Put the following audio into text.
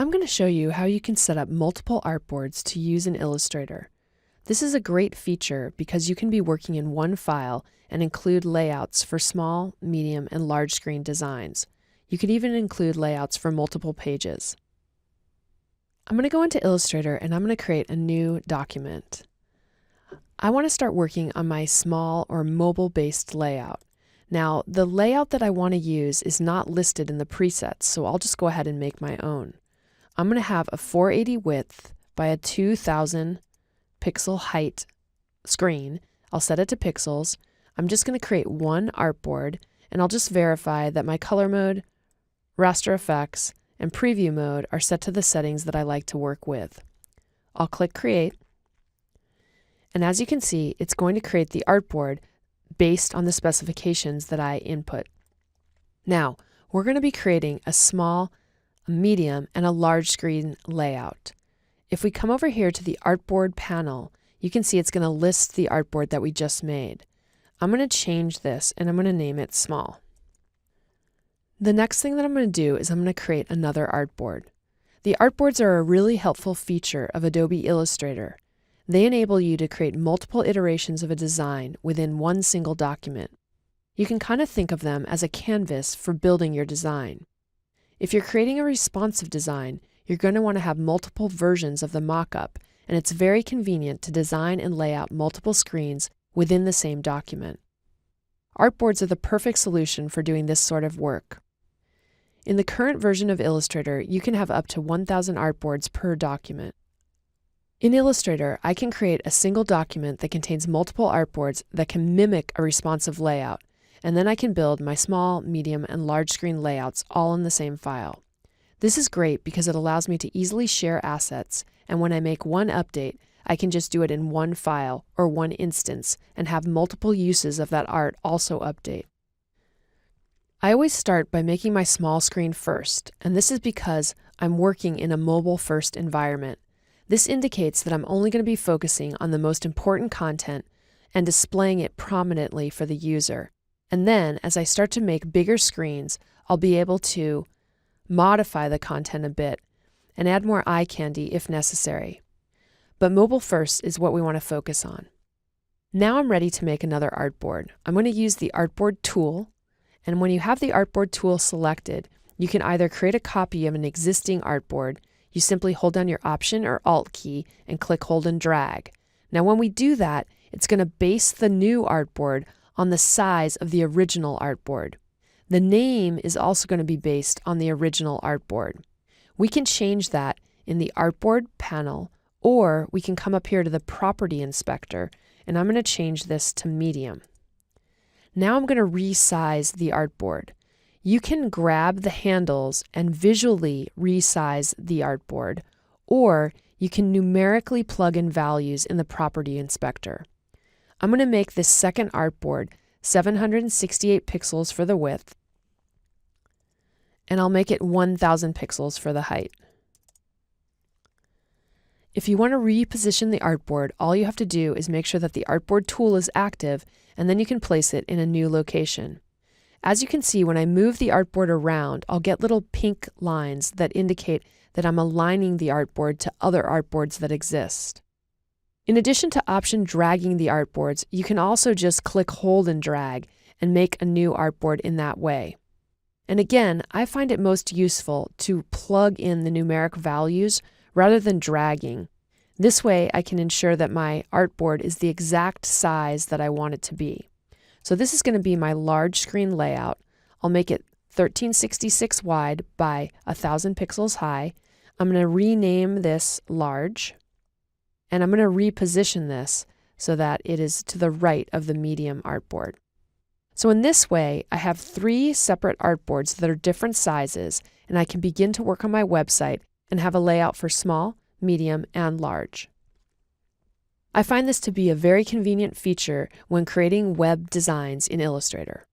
I'm going to show you how you can set up multiple artboards to use in Illustrator. This is a great feature because you can be working in one file and include layouts for small, medium, and large screen designs. You can even include layouts for multiple pages. I'm going to go into Illustrator and I'm going to create a new document. I want to start working on my small or mobile-based layout. Now, the layout that I want to use is not listed in the presets, so I'll just go ahead and make my own. I'm going to have a 480 width by a 2000 pixel height screen. I'll set it to pixels. I'm just going to create one artboard, and I'll just verify that my color mode, raster effects, and preview mode are set to the settings that I like to work with. I'll click Create, and as you can see, it's going to create the artboard based on the specifications that I input. Now, we're going to be creating a small, a medium, and a large screen layout. If we come over here to the Artboard panel, you can see it's going to list the artboard that we just made. I'm going to change this and I'm going to name it Small. The next thing that I'm going to do is I'm going to create another artboard. The artboards are a really helpful feature of Adobe Illustrator. They enable you to create multiple iterations of a design within one single document. You can kind of think of them as a canvas for building your design. If you're creating a responsive design, you're going to want to have multiple versions of the mock-up, and it's very convenient to design and lay out multiple screens within the same document. Artboards are the perfect solution for doing this sort of work. In the current version of Illustrator, you can have up to 1,000 artboards per document. In Illustrator, I can create a single document that contains multiple artboards that can mimic a responsive layout, and then I can build my small, medium, and large screen layouts all in the same file. This is great because it allows me to easily share assets, and when I make one update, I can just do it in one file or one instance and have multiple uses of that art also update. I always start by making my small screen first, and this is because I'm working in a mobile-first environment. This indicates that I'm only going to be focusing on the most important content and displaying it prominently for the user. And then, as I start to make bigger screens, I'll be able to modify the content a bit and add more eye candy if necessary. But mobile first is what we want to focus on. Now I'm ready to make another artboard. I'm going to use the Artboard tool, and when you have the Artboard tool selected, you can either create a copy of an existing artboard. You simply hold down your Option or Alt key and click, hold, and drag. Now when we do that, it's going to base the new artboard on the size of the original artboard. The name is also going to be based on the original artboard. We can change that in the Artboard panel, or we can come up here to the Property Inspector, and I'm going to change this to Medium. Now I'm going to resize the artboard. You can grab the handles and visually resize the artboard, or you can numerically plug in values in the Property Inspector. I'm going to make this second artboard 768 pixels for the width, and I'll make it 1,000 pixels for the height. If you want to reposition the artboard, all you have to do is make sure that the Artboard tool is active, and then you can place it in a new location. As you can see, when I move the artboard around, I'll get little pink lines that indicate that I'm aligning the artboard to other artboards that exist. In addition to option dragging the artboards, you can also just click, hold, and drag and make a new artboard in that way. And again, I find it most useful to plug in the numeric values rather than dragging. This way I can ensure that my artboard is the exact size that I want it to be. So this is going to be my large screen layout. I'll make it 1366 wide by 1,000 pixels high. I'm going to rename this large, and I'm going to reposition this so that it is to the right of the medium artboard. So in this way, I have 3 separate artboards that are different sizes, and I can begin to work on my website and have a layout for small, medium, and large. I find this to be a very convenient feature when creating web designs in Illustrator.